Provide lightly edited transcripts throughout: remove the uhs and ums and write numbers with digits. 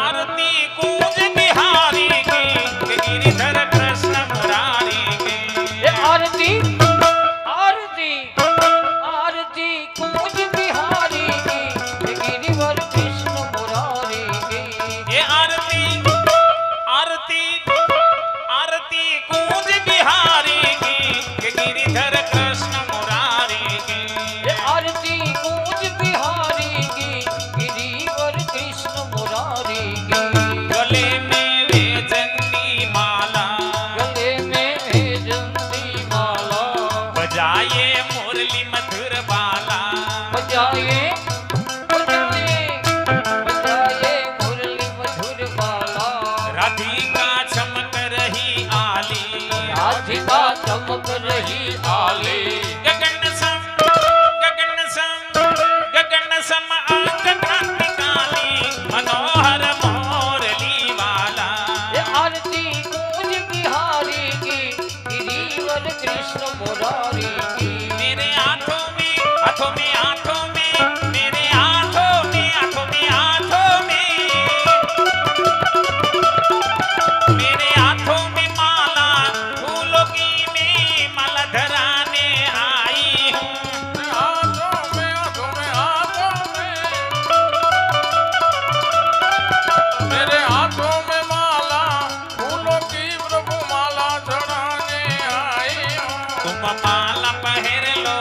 आरती कूंज बिहारी की गिरिधर कृष्ण मुरारी की आरती आरती आरती कूंज बिहारी की गिरिधर कृष्ण मुरारी की ये आरती आरती आरती कूंज बिहारी की गिरिधर कृष्ण मुरारी की आरती कूंज बिहारी की गिरिधर कृष्ण मुरारी की गले में वेजंती माला गले में वेजंती माला बजाए मुरली मधुर बाला बजाए बजाए बजाए मुरली मधुर बाला राधिका चमक रही आली राधिका चमक रही आली गगन सम अंग कांति काली मनोहर मोरली वाला ये आरती कूंज बिहारी की गिरिवर कृष्ण मुरारी की मेरे हाथों में हाथों में हाथों में मेरे हाथों में हाथों में हाथों में मेरे हाथों में माला फूलों की मैं माला धराने आई हूँ हाथों में मेरे हाथों में माला फूलों की प्रभु माला चढ़ाने आई हूँ तुम माला पहन लो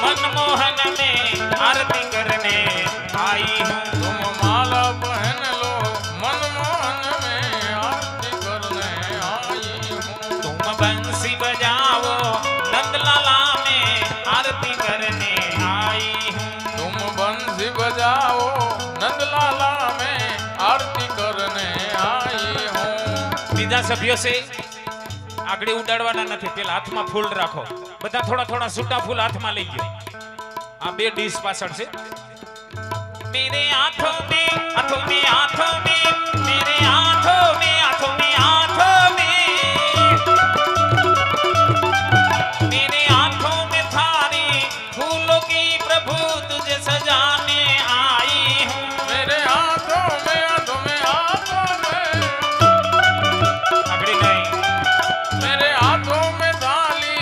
मनमोहन में आरती करने आई हूँ तुम माला पहन लो मनमोहन में आरती करने आई हूँ तुम बंसी बजाओ नंदलाला में आरती करने आई हूँ तुम बंसी बजाओ नंदलाला में आरती करने आई हूँ બીજા સભ્યો છે આગળ ઉડાડવાના નથી પેલા હાથમાં ફૂલ રાખો બધા થોડા થોડા છૂટા ફૂલ હાથમાં લઈ ગયો આ બે ડીશ પાછળ છે मेरे हाथों में हाथों में हाथों में मेरे हाथों में हाथों में हाथों में मेरे हाथों में थारी फूलों की प्रभु तुझे सजाने आई हूँ मेरे हाथों में हाथों में हाथों में अगड़ी नहीं मेरे हाथों में थाली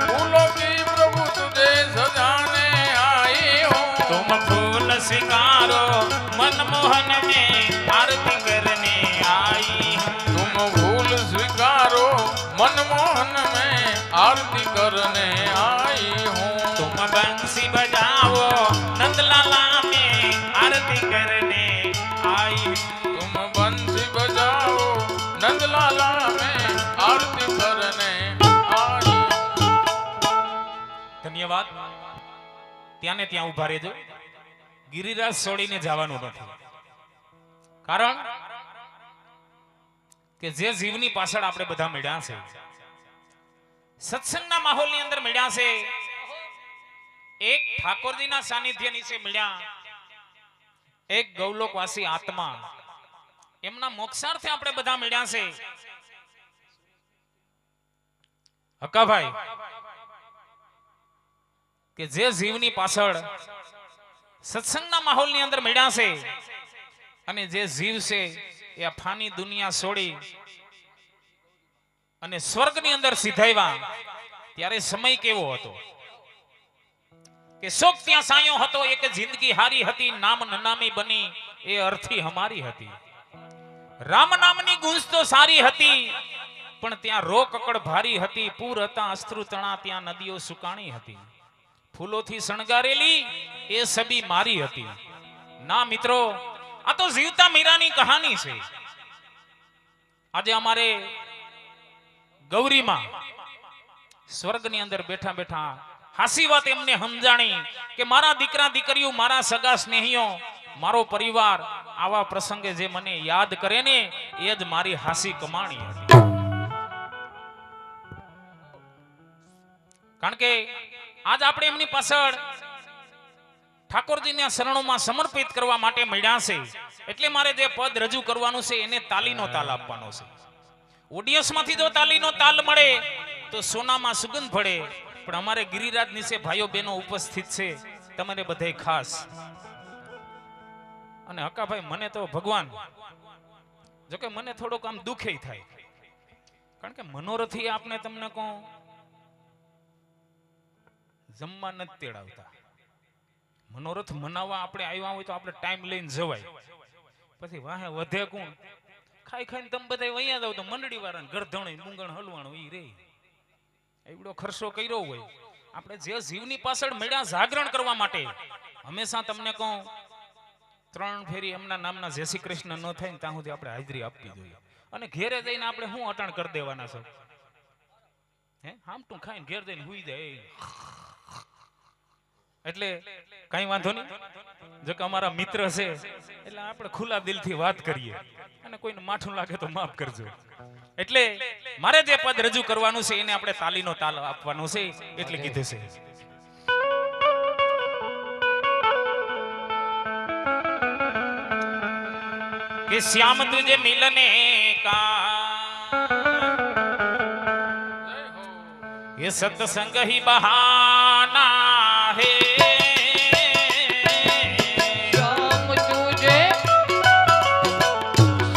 फूलों की प्रभु तुझे सजाने आई हूँ तुम फूल स्वीकारो मनमोहन में आरती करने आई हूँ तुम फूल स्वीकारो मनमोहन में आरती करने आई हूँ तुम बंसी बजाओ नंदलाला में आरती करने आई हूँ तुम बंसी बजाओ नंदलाला में आरती करने आई ધન્યવાદ ત્યાં ને ત્યાં ઉભા રહેજો ગિરિરાજ છોડીને જવાનું નથી કારણ કે જે જીવની પાછળ આપણે બધા મળ્યા છે સત્સંગના માહોલની અંદર મળ્યા છે એક ઠાકોરજીના સાનિધ્ય નીચે મળ્યા એક ગૌલોકવાસી આત્મા એમના મોક્ષાર્થે આપણે બધા મળ્યા છે હકાભાઈ કે જે જીવની પાછળ સત્સંગના માહોલની અંદર મળ્યા છે અને જે જીવ છે એ આ ફાની દુનિયા છોડી અને સ્વર્ગની અંદર સિધાવ્યા ત્યારે સમય કેવો હતો કે શોક ત્યાં સાયો હતો એક જિંદગી હારી હતી નામ નનામી બની એ અર્થી હમારી હતી રામ નામની ગુંજ તો સારી હતી પણ ત્યાં રો કકડ ભારી હતી પૂર હતા અશ્રુ તણા ત્યાં નદીઓ સુકાણી હતી ફૂલોથી શણગારેલી એ સબી મારી હતી ના મિત્રો આ તો જીવતા મીરાની કહાની છે આજે અમારે ગૌરીમાં સ્વર્ગની અંદર બેઠા બેઠા હાસી વાત એમને સમજાણી કે મારા દીકરા દીકરીઓ મારા સગા સ્નેહીઓ મારો પરિવાર આવા પ્રસંગે જે મને યાદ કરે ને એ જ મારી હાસી કમાણી હતી કારણ કે આજ આપણે એમની પાછળ ઠાકોરજીના શરણોમાં સમર્પિત કરવા માટે મળ્યા છે એટલે મારે જે પદ રજૂ કરવાનું છે એને તાલીનો તાલ આપવાનો છે ઓડિયન્સમાંથી જો તાલીનો તાલ મળે તો સોનામાં સુગંધ પડે, પણ અમારે ગિરિરાજ નીચે ભાઈઓ બહેનો ઉપસ્થિત છે, તમારે બધાય ખાસ. અને હકાભાઈ મને તો ભગવાન, જોકે મને થોડોક આમ દુખે થાય, કારણ કે મનોરથી આપણે તમને કહું જમવા નથી તેડાવતા. મનોરથ મનાવવા આપણે આવ્યા હોય તો આપણે ટાઈમ લઈને જવાય, પછી વાહે વધે કોણ? ખાઈ ખાઈને તમે બધા વૈયા જાવ તો મંડળી વાળાને ગરધણી મૂંગણ હલવાણું ઈ રે. એવડો ખર્ચો કર્યો હોય. આપણે જે જીવની પાછળ મળ્યા જાગરણ કરવા માટે, હંમેશા તમને કહું 3 ફેરી એમના નામના જય શ્રી કૃષ્ણ ન થાય ને ત્યાં સુધી આપણે હાજરી આપવી જોઈએ. અને ઘેરે જઈને આપણે શું અટાણ કરી દેવાના છો? હે હામટું ખાઈને ઘેર જઈને હુઈ જાય. એટલે કઈ વાંધો નહીં, જો કે અમારા મિત્ર છે એટલે આપણે ખુલ્લા દિલથી વાત કરીએ, અને કોઈને માઠું લાગે તો માફ કરજો. એટલે મારે જે પદ રજૂ કરવાનું છે એને આપણે તાલીનો તાલ આપવાનો છે એટલે કીધું છે. कि श्याम तुझे मिलने का ये सत्संग ही बहाना है.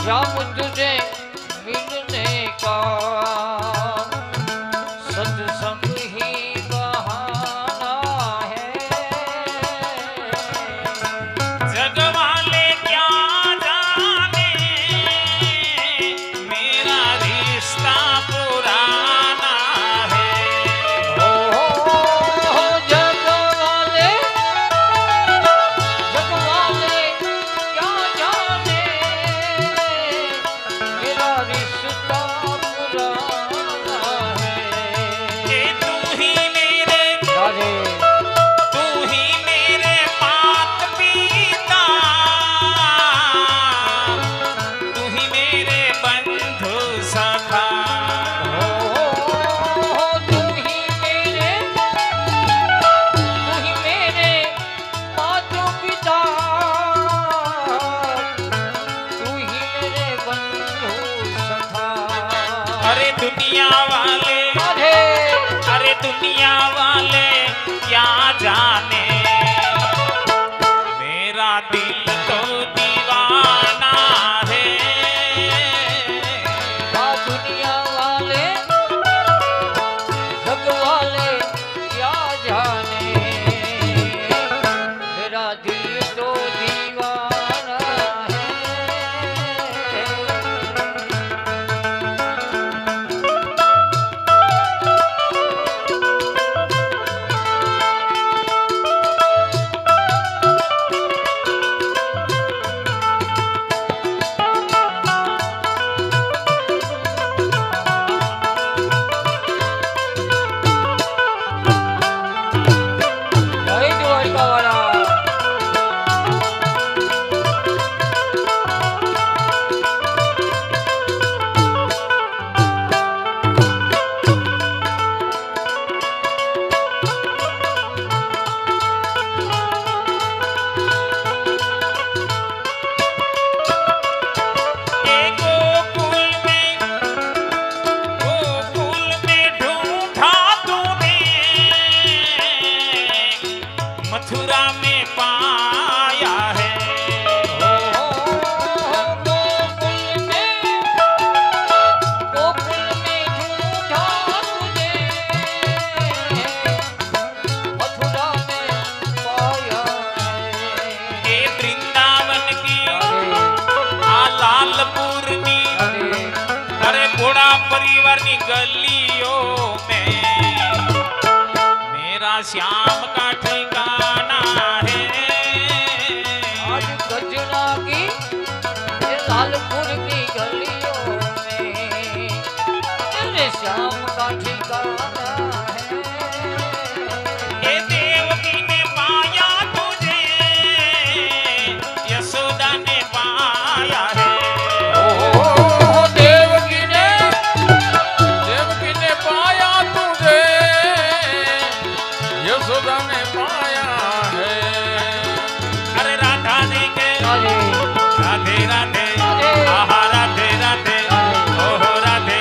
श्याम तुझे मिलने का सत्संग ही बहाना है. जग वाले क्या जाने मेरा रिश्ता पुराना है. जग वाले क्या जाने मेरा रिश्ता पुराना है. कि तू ही मेरे मात पिता, तू ही मेरे बंधु सखा. तू ही मेरे माता पिता, तू ही मेरे बंधु सखा. अरे दुनिया वाले क्या जाने मेरा दिल तो दीवाना है. दुनिया वाले जग वाले क्या जाने मेरा दिल तो दीवाना है. जय द्वारका वाला. ए गोकुल में ढूंढा तूने, मथुरा में पाया है. गोकुल में ढूंढा तुझे, मथुरा में पाया है. ए वृंदावन की आ लालपुरनी, अरे घोड़ा परिवार की गलियों में मेरा श्याम का ठिकाना है. आज गजना की ये लालपुर की गलियों में तेरे श्याम का ठिकाना है. ये देवकी ने पाया तुझे, यशोदा ने पाया है. देवकी ने पाया तुझे, यशोदा ने पाया है. अरे राधा ने के राधे राधे, आहा राधे राधे, ओहो राधे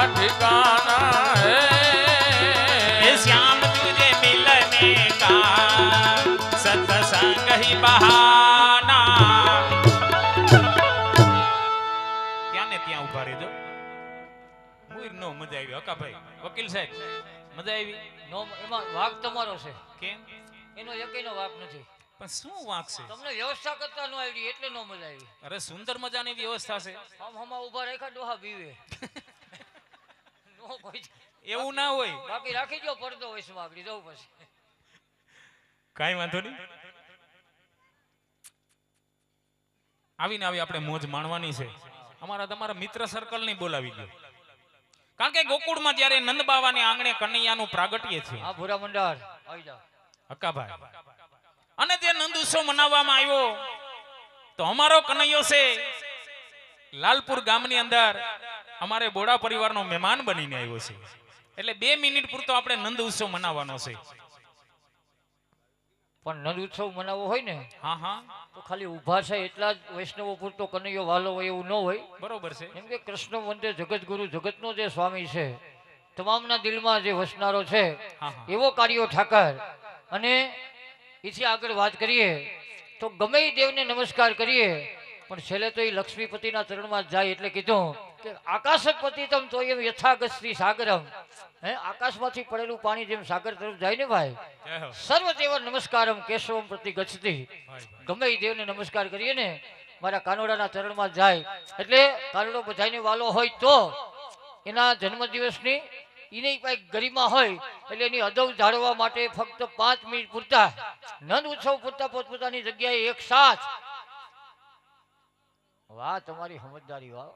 का ठिकाना है श्याम तुझे मिलने का सत्संग ही बहाना। ત્યાં ને ત્યાં ઉભા રહેજો. મુઈર નો મજા આવી હકાભાઈ વકીલ સાહેબ મજા આવી નો એમાં વાક તમારો છે, કેમ એનો એકેયનો વાક નથી. પણ શું વાંક છે? તમને વ્યવસ્થા કરતા ન આવડી એટલે નો મજા આવી. અરે સુંદર મજાની વ્યવસ્થા છે, આમ હમા ઊભા રાખ્યા ડોહા બીવે નો કોઈ એવું ના હોય. બાકી રાખી દો પડદો વૈસમાં આગળ જવું પછી. કાઈ વાંધો નહીં, આવીને આવી આપણે મોજ માણવાની છે. અમારા તમારા મિત્ર સર્કલ ને બોલાવી દો, કારણ કે ગોકુળમાં જ્યારે નંદ બાવાને આંગણે કનૈયાનું પ્રાગટ્ય છે. હા ભૂરા મંડાર આવી જાઓ હકાભાઈ, અને જે નંદ ઉત્સવ મનાવવામાં આવ્યો તો અમારો કનૈયો છે લાલપુર ગામની અંદર અમારે બોડા પરિવારનો મહેમાન બનીને આવ્યો છે. એટલે 2 મિનિટ પૂરતો આપણે નંદ ઉત્સવ મનાવવાનો છે. પણ નંદ ઉત્સવ મનાવવો હોય ને હા હા તો ખાલી ઊભા છે એટલા જ વૈષ્ણવો પૂરતો કનૈયો વાલો હોય એવું ન હોય. બરોબર છે. કેમ કે કૃષ્ણ વંદે જગતગુરુ જગતનો જે સ્વામી છે, તમામના દિલમાં જે વસનારો છે, હા હા એવો કાર્યો ઠાકર. અને એથી આગળ વાત કરીએ તો ગમે એ દેવને નમસ્કાર કરીએ પણ છેલ્લે તો એ લક્ષ્મીપતિના ચરણમાં જ જાય. એટલે કીધું કે આકાશપતિ તમ તો એમ યથાગસ્તી સાગરમ, હે આકાશમાંથી પડેલું પાણી જેમ સાગર તરફ જાય ને ભાઈ, જય હો. સર્વદેવ નમસ્કારમ કેશવમ પ્રતિ ગચ્છતિ. ગમે એ દેવને નમસ્કાર કરીએ ને મારા કાનોડાના ચરણમાં જાય. એટલે કાનોડો બધાયને વાલો હોય તો એના જન્મદિવસની એની કંઈક ગરિમા હોય એટલે એની અદવ જાળવવા માટે ફક્ત 5 મિનિટ પૂરતા નંદ ઉત્સવ પૂરતા પોતપોતાની જગ્યાએ એક સાથ. વાહ તમારી સમજદારી, વાહ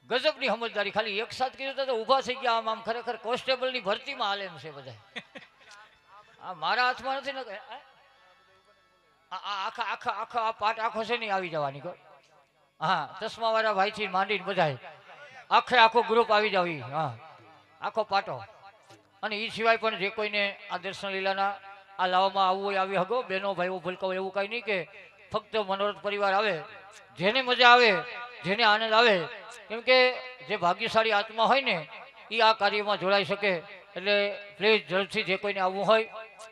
ગજબની સમજદારી. ખાલી એક સાથ કીધું તો ઊભા થઈ ગયા. આમ આમ ખરેખર કોન્સ્ટેબલની ભરતીમાં હાલે એમ છે બધા. આ મારા હાથમાં નથી ને આખા આખા આખા આ પાટ આખો છે નહીં આવી જવાની. હા ચશ્મા વાળા ભાઈ થી માંડીને બધા આખે આખો ગ્રુપ આવી જાવ. હા આખો પાટો. અને એ સિવાય પણ જે કોઈને આ દર્શન લીલાના આ લાવવામાં આવવું હોય આવી હગો. બહેનો ભાઈઓ ભૂલકાઓ એવું કાંઈ નહીં કે ફક્ત મનોરથ પરિવાર આવે. જેને મજા આવે, જેને આનંદ આવે, કેમ કે જે ભાગ્યશાળી આત્મા હોય ને એ આ કાર્યમાં જોડાઈ શકે. એટલે પ્લીઝ જલ્દથી જે કોઈને આવવું હોય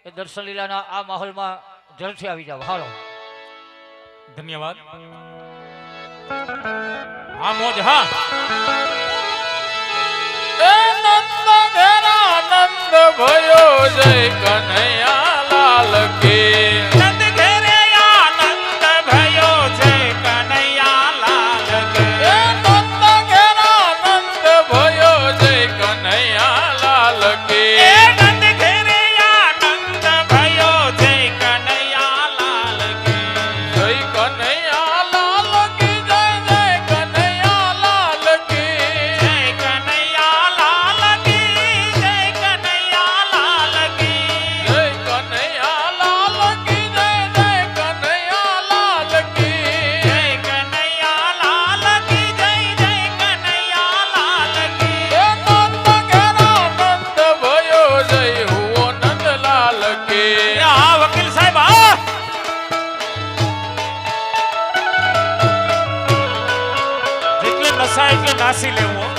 એ દર્શન લીલાના આ માહોલમાં જલ્દથી આવી જાવ. હાલો ધન્યવાદ. હા મોજ. હા એ નંદ ઘેરા નંદ ભયો જય કનૈયા લાલ કી. નંદ ઘેરે આનંદ ભયો છે કનૈયા લાલ કે. એ નંદ ઘેરા નંદ ભયો જય કનૈયા લાલ કી. એ નંદ ઘેરે આનંદ ભયો છે કનૈયા લાલ કે. જય કનૈયા લાલ કી જય જય કનૈયા લાલ કી. જય કનૈયા લાલ કી. જય કનૈયા લાલ કી. જય કનૈયા લાલ કી જય જય કનૈયા લાલ કી. જય કનૈયા લાલ કી. જય જય કનૈયા લાલ કી. એ નંદ ઘેરા નંદ ભયો જય હુઓ નંદલાલ કી. હા વકીલ સાહેબ હા. જેટલે નશા એટલે નાસી લેવું.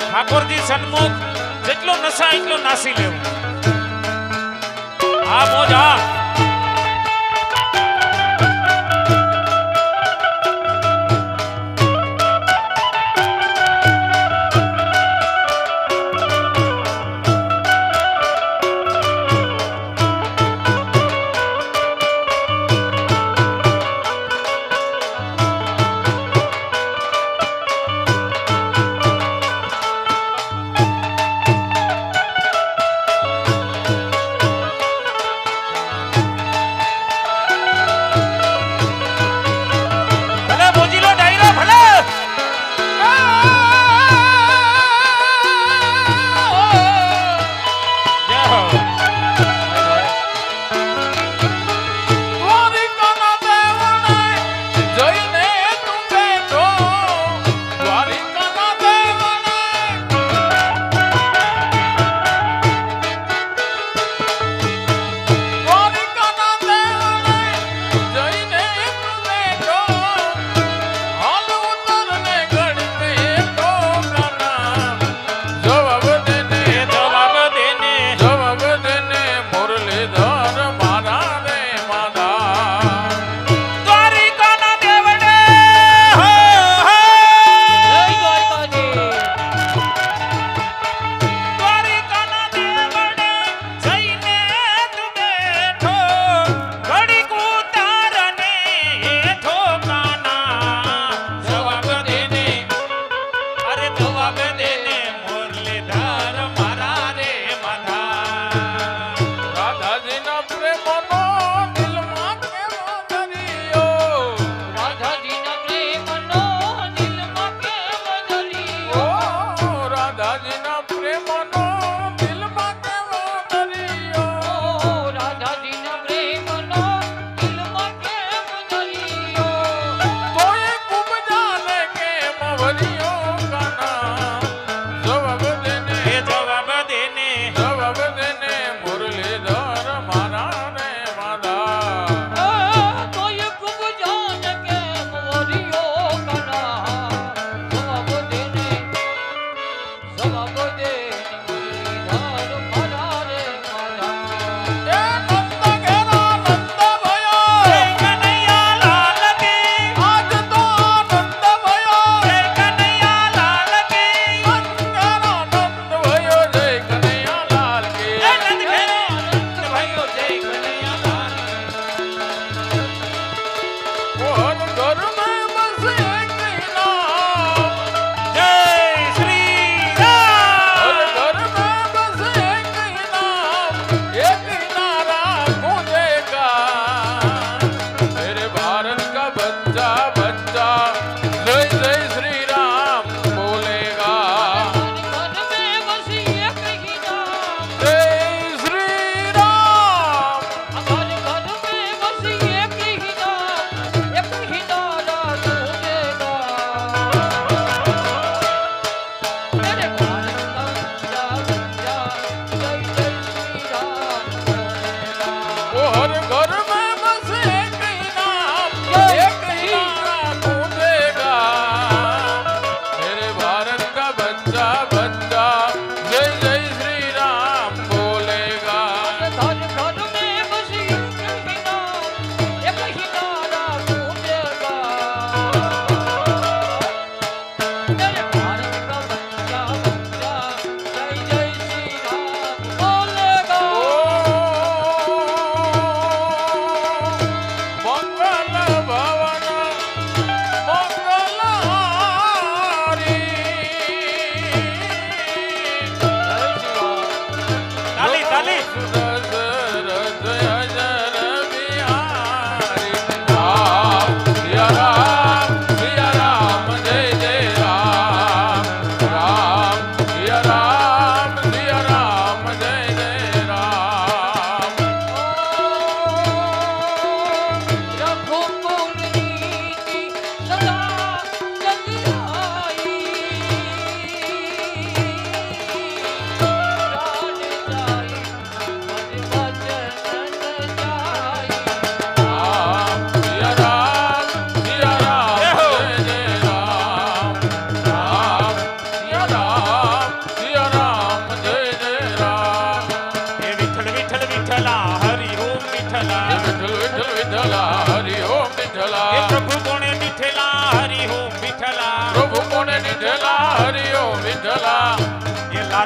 ઠાકોરજી સન્મુખ જેટલો નશા એટલો નાસી લેવું. હા મોજ. હા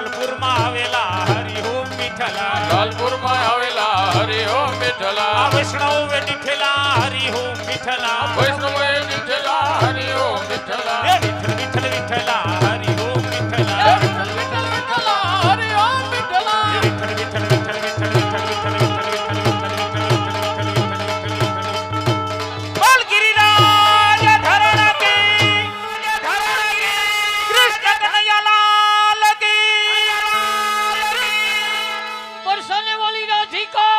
લાલપુરમાં આવેલા હરિઓમ વિઠ્ઠલા લાલપુરમાં આવેલા હરિ ઓમ વિઠ્ઠલા વૈષ્ણવ વેઠેલા હરિઓમ વિઠ્ઠલા વૈષ્ણવે વિઠ્ઠલા હરિ ઓમ વિઠ્ઠલા હે વિઠ્ઠલ વિઠ્ઠલ વિઠ્ઠલા હરિઓમ વિઠ્ઠલા વિઠ્ઠલ વિઠ્ઠલ વિઠ્ઠલા હરિ ઓમ વિઠ્ઠલા હે વિઠ્ઠલ વિઠ્ઠલ વિઠ્ઠલ વિઠ્ઠલ વિઠ્ઠલ વિઠ્ઠલ બોલ ગિરિરાજ ધરણ કી કૃષ્ણ કનૈયાલાલ કી બરસાને વાલી રાધિકા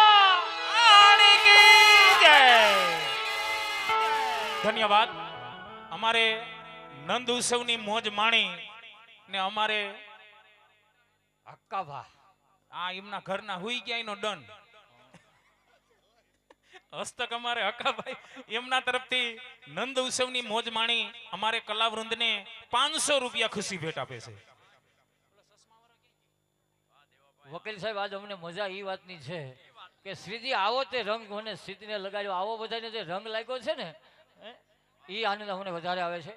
રાણી કી જય ધન્યવાદ અમારે નંદ ઉત્સવની મોજ માણી ને અમારે હક્કાભા આ એમના ઘરના હુઈ ગયા એનો ડન હસ્તક અમારે હકાભાઈ એમના તરફથી નંદ ઉત્સવની મોજ માણી અમારે કલાવૃંદને 500 રૂપિયા ખુશી ભેટ આપે છે વકીલ સાહેબ આજ અમને મજા એ વાતની છે કે શ્રીજી આવો તે રંગ મને સીધીને લગાડ્યો આવો બધાને જે રંગ લાગ્યો છે ને એ આનંદ અમને વધારે આવે છે